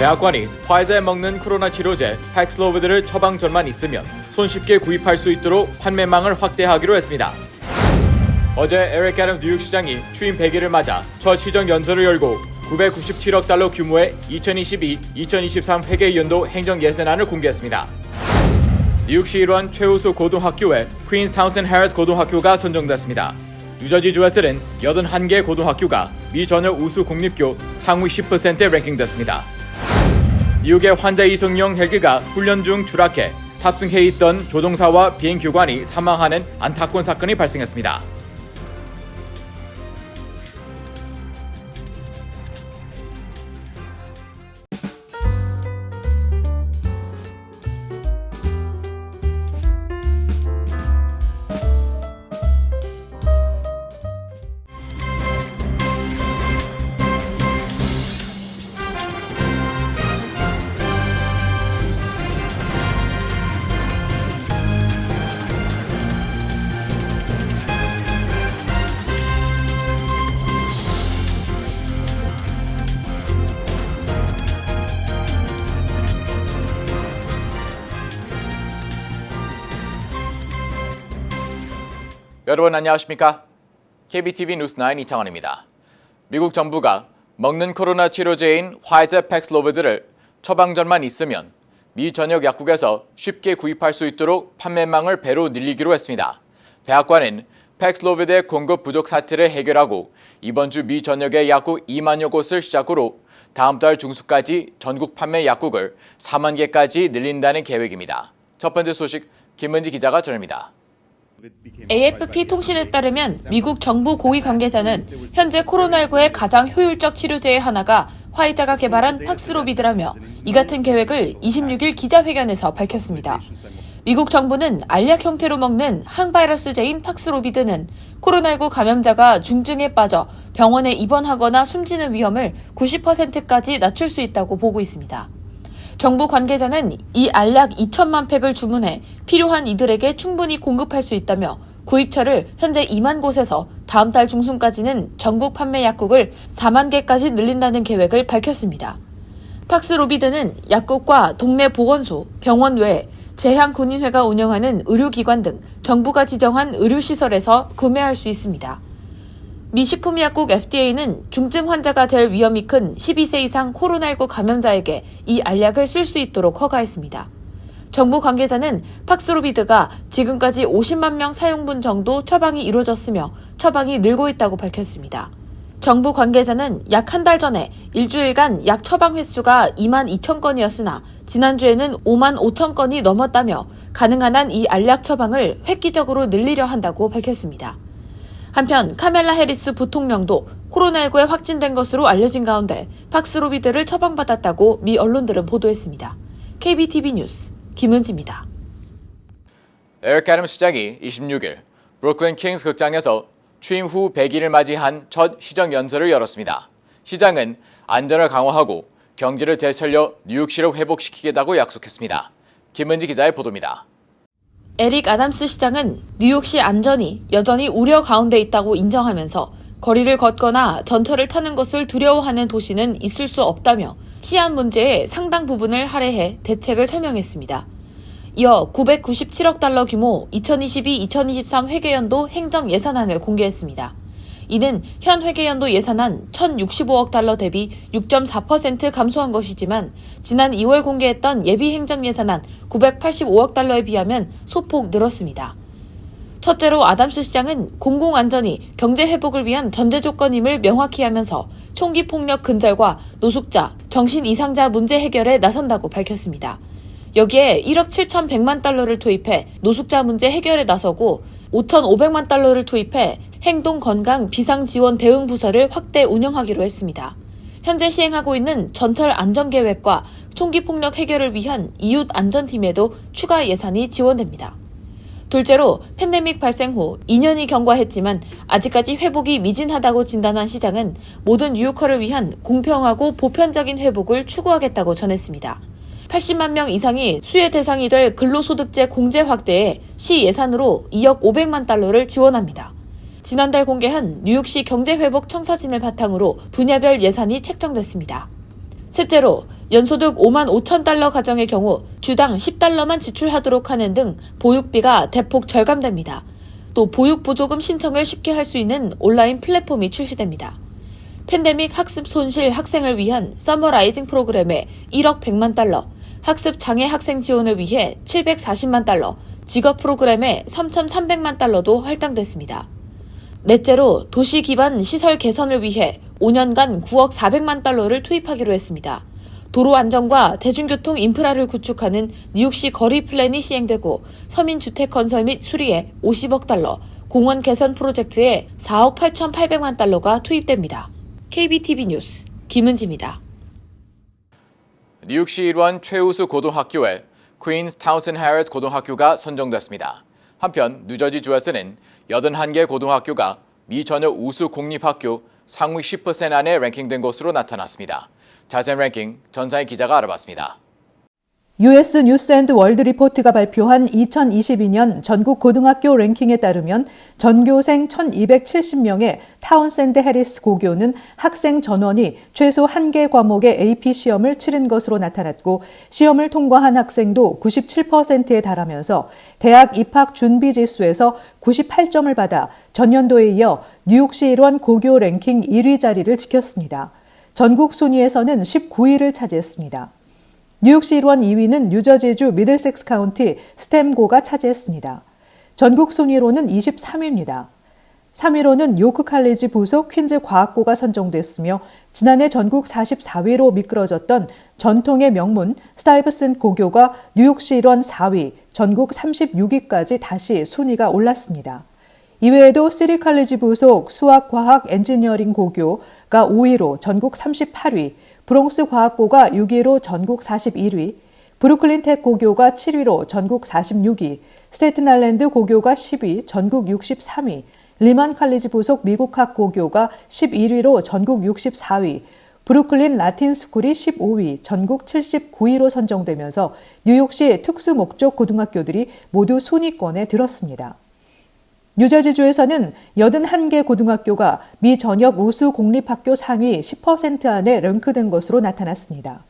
대학관이 화이자에 먹는 코로나 치료제 팩슬로비드를 처방전만 있으면 손쉽게 구입할 수 있도록 판매망을 확대하기로 했습니다. 어제 에릭 애덤스 뉴욕시장이 취임 100일을 맞아 첫 시정 연설을 열고 997억 달러 규모의 2022-2023 회계연도 행정 예산안을 공개했습니다. 뉴욕시 일원 최우수 고등학교에 퀸스 타운센드 해리스 고등학교가 선정됐습니다. 뉴저지주에서는 81개 고등학교가 미 전역 우수 공립교 상위 10%에 랭킹됐습니다. 뉴욕의 환자 이송용 헬기가 훈련 중 추락해 탑승해 있던 조종사와 비행교관이 사망하는 안타까운 사건이 발생했습니다. 여러분 안녕하십니까? KBTV 뉴스9 이창원입니다. 미국 정부가 먹는 코로나 치료제인 화이자 팩슬로비드를 처방전만 있으면 미 전역 약국에서 쉽게 구입할 수 있도록 판매망을 배로 늘리기로 했습니다. 대학관은 팩슬로비드의 공급 부족 사태를 해결하고 이번 주 미 전역의 약국 2만여 곳을 시작으로 다음 달 중순까지 전국 판매 약국을 4만 개까지 늘린다는 계획입니다. 첫 번째 소식 김은지 기자가 전합니다. AFP 통신에 따르면 미국 정부 고위 관계자는 현재 코로나19의 가장 효율적 치료제의 하나가 화이자가 개발한 팍스로비드라며 이 같은 계획을 26일 기자회견에서 밝혔습니다. 미국 정부는 알약 형태로 먹는 항바이러스제인 팍스로비드는 코로나19 감염자가 중증에 빠져 병원에 입원하거나 숨지는 위험을 90%까지 낮출 수 있다고 보고 있습니다. 정부 관계자는 이 알약 2천만 팩을 주문해 필요한 이들에게 충분히 공급할 수 있다며 구입처를 현재 2만 곳에서 다음 달 중순까지는 전국 판매 약국을 4만 개까지 늘린다는 계획을 밝혔습니다. 팍스로비드는 약국과 동네 보건소, 병원 외에 제향군인회가 운영하는 의료기관 등 정부가 지정한 의료시설에서 구매할 수 있습니다. 미 식품의약국 FDA는 중증 환자가 될 위험이 큰 12세 이상 코로나19 감염자에게 이 알약을 쓸 수 있도록 허가했습니다. 정부 관계자는 팍스로비드가 지금까지 50만 명 사용분 정도 처방이 이루어졌으며 처방이 늘고 있다고 밝혔습니다. 정부 관계자는 약 한 달 전에 일주일간 약 처방 횟수가 2만 2천 건이었으나 지난주에는 5만 5천 건이 넘었다며 가능한 한 이 알약 처방을 획기적으로 늘리려 한다고 밝혔습니다. 한편 카멜라 해리스 부통령도 코로나19에 확진된 것으로 알려진 가운데 팍스로비드를 처방받았다고 미 언론들은 보도했습니다. KBTV 뉴스 김은지입니다. 에릭 애덤스 시장이 26일 브루클린 킹스 극장에서 취임 후 100일을 맞이한 첫 시정 연설을 열었습니다. 시장은 안전을 강화하고 경제를 되살려 뉴욕시를 회복시키겠다고 약속했습니다. 김은지 기자의 보도입니다. 에릭 애덤스 시장은 뉴욕시 안전이 여전히 우려 가운데 있다고 인정하면서 거리를 걷거나 전철을 타는 것을 두려워하는 도시는 있을 수 없다며 치안 문제의 상당 부분을 할애해 대책을 설명했습니다. 이어 997억 달러 규모 2022-2023 회계연도 행정 예산안을 공개했습니다. 이는 현 회계연도 예산안 1,065억 달러 대비 6.4% 감소한 것이지만 지난 2월 공개했던 예비 행정 예산안 985억 달러에 비하면 소폭 늘었습니다. 첫째로 애덤스 시장은 공공안전이 경제 회복을 위한 전제 조건임을 명확히 하면서 총기 폭력 근절과 노숙자, 정신 이상자 문제 해결에 나선다고 밝혔습니다. 여기에 1억 7,100만 달러를 투입해 노숙자 문제 해결에 나서고 5,500만 달러를 투입해 행동건강 비상지원 대응 부서를 확대 운영하기로 했습니다. 현재 시행하고 있는 전철 안전계획과 총기폭력 해결을 위한 이웃안전팀에도 추가 예산이 지원됩니다. 둘째로 팬데믹 발생 후 2년이 경과했지만 아직까지 회복이 미진하다고 진단한 시장은 모든 뉴요커를 위한 공평하고 보편적인 회복을 추구하겠다고 전했습니다. 80만 명 이상이 수혜 대상이 될 근로소득제 공제 확대에 시 예산으로 2억 500만 달러를 지원합니다. 지난달 공개한 뉴욕시 경제회복 청사진을 바탕으로 분야별 예산이 책정됐습니다. 셋째로 연소득 5만 5천 달러 가정의 경우 주당 10달러만 지출하도록 하는 등 보육비가 대폭 절감됩니다. 또 보육보조금 신청을 쉽게 할 수 있는 온라인 플랫폼이 출시됩니다. 팬데믹 학습 손실 학생을 위한 서머 라이징 프로그램에 1억 100만 달러, 학습 장애 학생 지원을 위해 740만 달러, 직업 프로그램에 3,300만 달러도 할당됐습니다. 넷째로 도시 기반 시설 개선을 위해 5년간 9억 400만 달러를 투입하기로 했습니다. 도로 안전과 대중교통 인프라를 구축하는 뉴욕시 거리 플랜이 시행되고 서민 주택 건설 및 수리에 50억 달러, 공원 개선 프로젝트에 4억 8,800만 달러가 투입됩니다. KBTV 뉴스 김은지입니다. 뉴욕시 일원 최우수 고등학교에 퀸스 타운슨 해리스 고등학교가 선정됐습니다. 한편 뉴저지주에서는 81개 고등학교가 미전역 우수 공립학교 상위 10% 안에 랭킹된 것으로 나타났습니다. 자세한 랭킹 전상희 기자가 알아봤습니다. US 뉴스 앤드 월드 리포트가 발표한 2022년 전국 고등학교 랭킹에 따르면 전교생 1270명의 타운샌드 해리스 고교는 학생 전원이 최소 1개 과목의 AP 시험을 치른 것으로 나타났고 시험을 통과한 학생도 97%에 달하면서 대학 입학 준비 지수에서 98점을 받아 전년도에 이어 뉴욕시 일원 고교 랭킹 1위 자리를 지켰습니다. 전국 순위에서는 19위를 차지했습니다. 뉴욕시 일원 2위는 뉴저지주 미들섹스 카운티 스템고가 차지했습니다. 전국 순위로는 23위입니다. 3위로는 요크 칼리지 부속 퀸즈 과학고가 선정됐으며 지난해 전국 44위로 미끄러졌던 전통의 명문 스타이브슨 고교가 뉴욕시 일원 4위, 전국 36위까지 다시 순위가 올랐습니다. 이외에도 시리 칼리지 부속 수학, 과학, 엔지니어링 고교가 5위로 전국 38위, 브롱스 과학고가 6위로 전국 41위, 브루클린 텍 고교가 7위로 전국 46위, 스테튼 아일랜드 고교가 10위, 전국 63위, 리만 칼리지 부속 미국학 고교가 11위로 전국 64위, 브루클린 라틴 스쿨이 15위, 전국 79위로 선정되면서 뉴욕시 특수 목적 고등학교들이 모두 순위권에 들었습니다. 뉴저지주에서는 81개 고등학교가 미 전역 우수 공립학교 상위 10% 안에 랭크된 것으로 나타났습니다.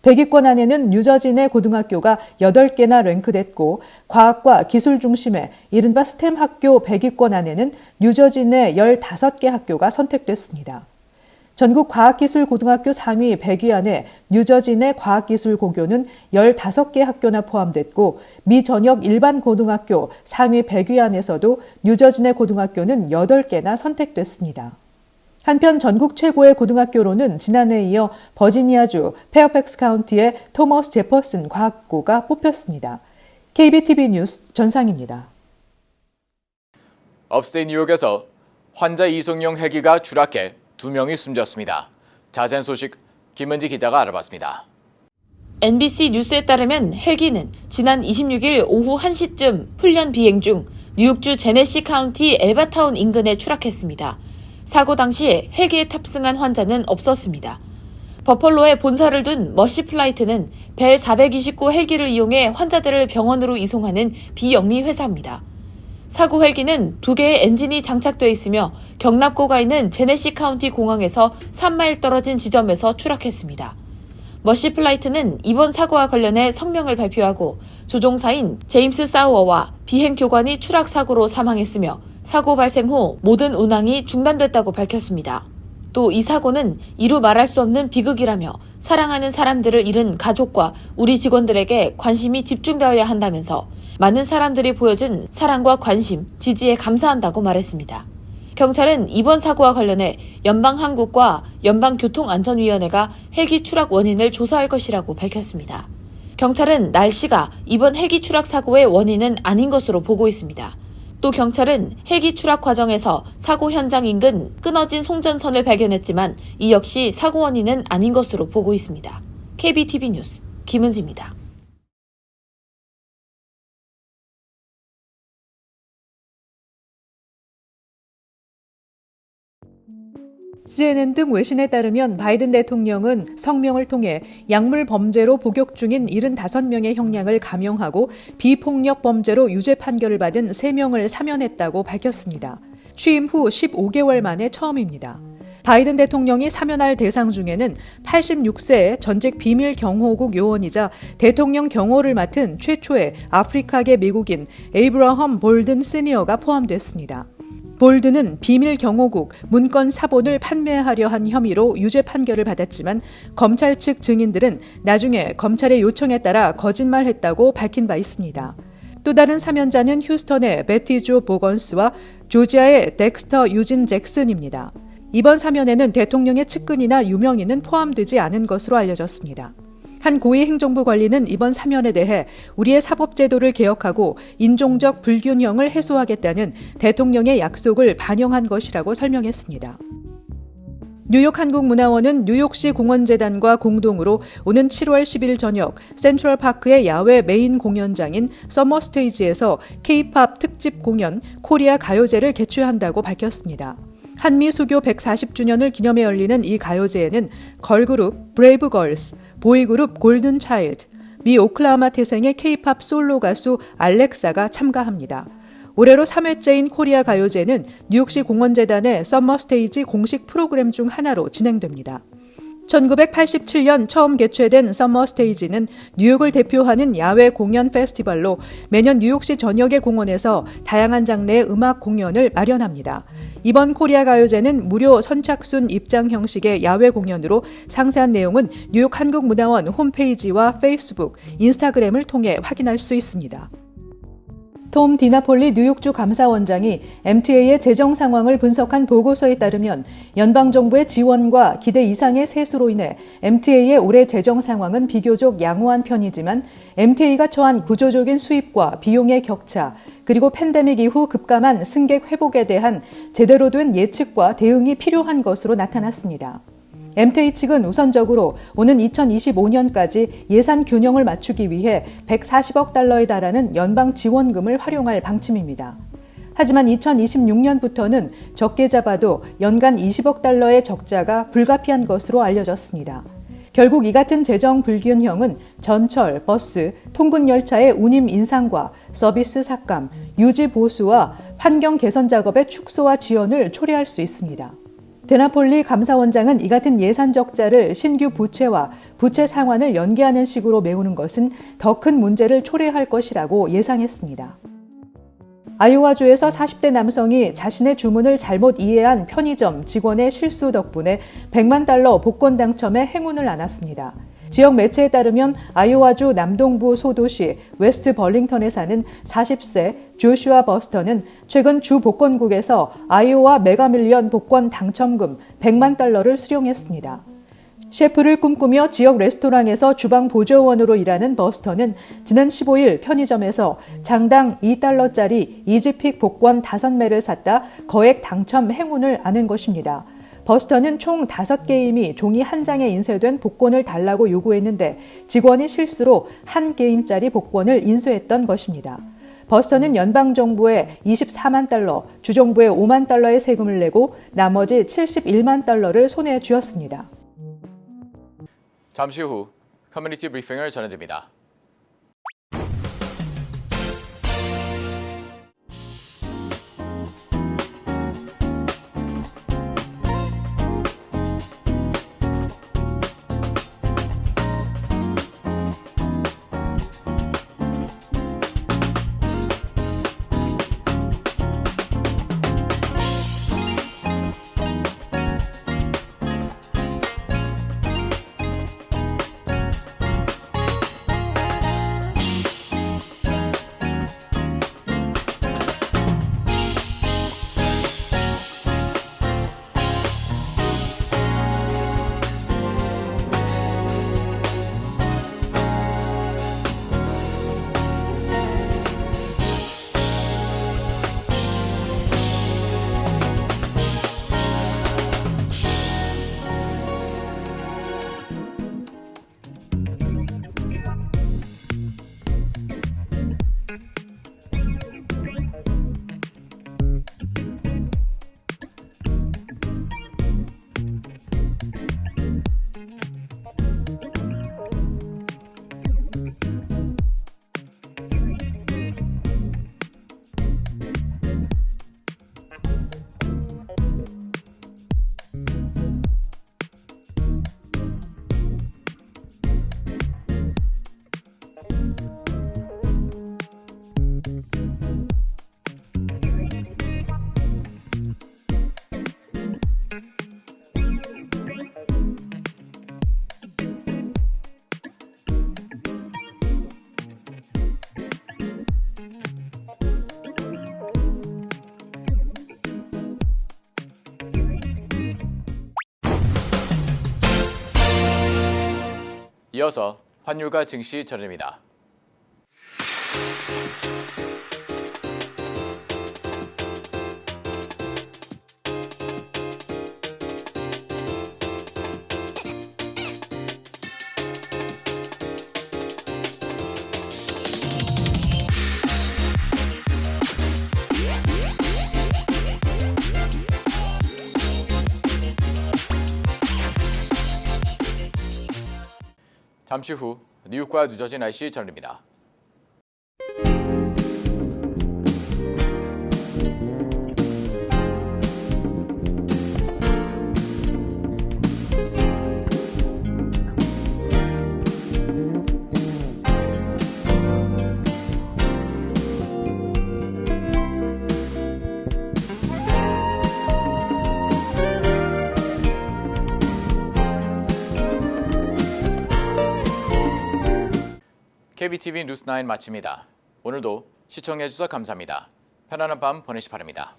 100위권 안에는 뉴저지 내 고등학교가 8개나 랭크됐고 과학과 기술 중심의 이른바 스템 학교 100위권 안에는 뉴저지 내 15개 학교가 선택됐습니다. 전국 과학기술고등학교 상위 100위 안에 뉴저지 내 과학기술고교는 15개 학교나 포함됐고 미 전역 일반 고등학교 상위 100위 안에서도 뉴저지 내 고등학교는 8개나 선택됐습니다. 한편 전국 최고의 고등학교로는 지난해에 이어 버지니아주 페어팩스 카운티의 토머스 제퍼슨 과학고가 뽑혔습니다. KBTV 뉴스 전상입니다. 업스테이트 뉴욕에서 환자 이송용 헬기가 추락해 2명이 숨졌습니다. 자세한 소식 김은지 기자가 알아봤습니다. NBC 뉴스에 따르면 헬기는 지난 26일 오후 1시쯤 훈련 비행 중 뉴욕주 제네시 카운티 엘바타운 인근에 추락했습니다. 사고 당시 헬기에 탑승한 환자는 없었습니다. 버펄로에 본사를 둔 머시 플라이트는 벨 429 헬기를 이용해 환자들을 병원으로 이송하는 비영리 회사입니다. 사고 헬기는 2개의 엔진이 장착돼 있으며 경납고가 있는 제네시 카운티 공항에서 3마일 떨어진 지점에서 추락했습니다. 머시 플라이트는 이번 사고와 관련해 성명을 발표하고 조종사인 제임스 사우어와 비행 교관이 추락 사고로 사망했으며 사고 발생 후 모든 운항이 중단됐다고 밝혔습니다. 또 이 사고는 이루 말할 수 없는 비극이라며 사랑하는 사람들을 잃은 가족과 우리 직원들에게 관심이 집중되어야 한다면서 많은 사람들이 보여준 사랑과 관심, 지지에 감사한다고 말했습니다. 경찰은 이번 사고와 관련해 연방항공과 연방교통안전위원회가 헬기 추락 원인을 조사할 것이라고 밝혔습니다. 경찰은 날씨가 이번 헬기 추락 사고의 원인은 아닌 것으로 보고 있습니다. 또 경찰은 헬기 추락 과정에서 사고 현장 인근 끊어진 송전선을 발견했지만 이 역시 사고 원인은 아닌 것으로 보고 있습니다. KBTV 뉴스 김은지입니다. CNN 등 외신에 따르면 바이든 대통령은 성명을 통해 약물 범죄로 복역 중인 75명의 형량을 감형하고 비폭력 범죄로 유죄 판결을 받은 3명을 사면했다고 밝혔습니다. 취임 후 15개월 만에 처음입니다. 바이든 대통령이 사면할 대상 중에는 86세의 전직 비밀 경호국 요원이자 대통령 경호를 맡은 최초의 아프리카계 미국인 에이브러험 볼든 시니어가 포함됐습니다. 볼든은 비밀 경호국 문건 사본을 판매하려 한 혐의로 유죄 판결을 받았지만 검찰 측 증인들은 나중에 검찰의 요청에 따라 거짓말했다고 밝힌 바 있습니다. 또 다른 사면자는 휴스턴의 베티 조 보건스와 조지아의 덱스터 유진 잭슨입니다. 이번 사면에는 대통령의 측근이나 유명인은 포함되지 않은 것으로 알려졌습니다. 한 고위 행정부 관리는 이번 사면에 대해 우리의 사법제도를 개혁하고 인종적 불균형을 해소하겠다는 대통령의 약속을 반영한 것이라고 설명했습니다. 뉴욕 한국문화원은 뉴욕시 공원재단과 공동으로 오는 7월 10일 저녁 센트럴파크의 야외 메인 공연장인 서머스테이지에서 K-팝 특집 공연 코리아 가요제를 개최한다고 밝혔습니다. 한미 수교 140주년을 기념해 열리는 이 가요제에는 걸그룹 브레이브걸스, 보이그룹 골든차일드, 미 오클라호마 태생의 K-팝 솔로 가수 알렉사가 참가합니다. 올해로 3회째인 코리아 가요제는 뉴욕시 공원재단의 서머스테이지 공식 프로그램 중 하나로 진행됩니다. 1987년 처음 개최된 서머스테이지는 뉴욕을 대표하는 야외 공연 페스티벌로 매년 뉴욕시 전역의 공원에서 다양한 장르의 음악 공연을 마련합니다. 이번 코리아 가요제는 무료 선착순 입장 형식의 야외 공연으로 상세한 내용은 뉴욕 한국문화원 홈페이지와 페이스북, 인스타그램을 통해 확인할 수 있습니다. 톰 디나폴리 뉴욕주 감사원장이 MTA의 재정 상황을 분석한 보고서에 따르면 연방정부의 지원과 기대 이상의 세수로 인해 MTA의 올해 재정 상황은 비교적 양호한 편이지만 MTA가 처한 구조적인 수입과 비용의 격차, 그리고 팬데믹 이후 급감한 승객 회복에 대한 제대로 된 예측과 대응이 필요한 것으로 나타났습니다. MTA 측은 우선적으로 오는 2025년까지 예산 균형을 맞추기 위해 140억 달러에 달하는 연방 지원금을 활용할 방침입니다. 하지만 2026년부터는 적게 잡아도 연간 20억 달러의 적자가 불가피한 것으로 알려졌습니다. 결국 이 같은 재정 불균형은 전철, 버스, 통근열차의 운임 인상과 서비스 삭감, 유지 보수와 환경 개선 작업의 축소와 지연을 초래할 수 있습니다. 데나폴리 감사원장은 이 같은 예산 적자를 신규 부채와 부채 상환을 연계하는 식으로 메우는 것은 더 큰 문제를 초래할 것이라고 예상했습니다. 아이오와주에서 40대 남성이 자신의 주문을 잘못 이해한 편의점 직원의 실수 덕분에 100만 달러 복권 당첨에 행운을 안았습니다. 지역 매체에 따르면 아이오와주 남동부 소도시 웨스트 벌링턴에 사는 40세 조슈아 버스터는 최근 주 복권국에서 아이오와 메가밀리언 복권 당첨금 100만 달러를 수령했습니다. 셰프를 꿈꾸며 지역 레스토랑에서 주방 보조원으로 일하는 버스터는 지난 15일 편의점에서 장당 2달러짜리 이지픽 복권 5매를 샀다 거액 당첨 행운을 아는 것입니다. 버스터는 총 5게임이 종이 1장에 인쇄된 복권을 달라고 요구했는데 직원이 실수로 1게임짜리 복권을 인쇄했던 것입니다. 버스터는 연방정부에 24만 달러, 주정부에 5만 달러의 세금을 내고 나머지 71만 달러를 손에 쥐었습니다. 잠시 후 커뮤니티 브리핑을 전해드립니다. 이어서 환율과 증시 전해드립니다. 잠시 후 뉴욕과 뉴저지 날씨 전해드립니다. KBTV 뉴스9 마칩니다. 오늘도 시청해주셔서 감사합니다. 편안한 밤 보내시 바랍니다.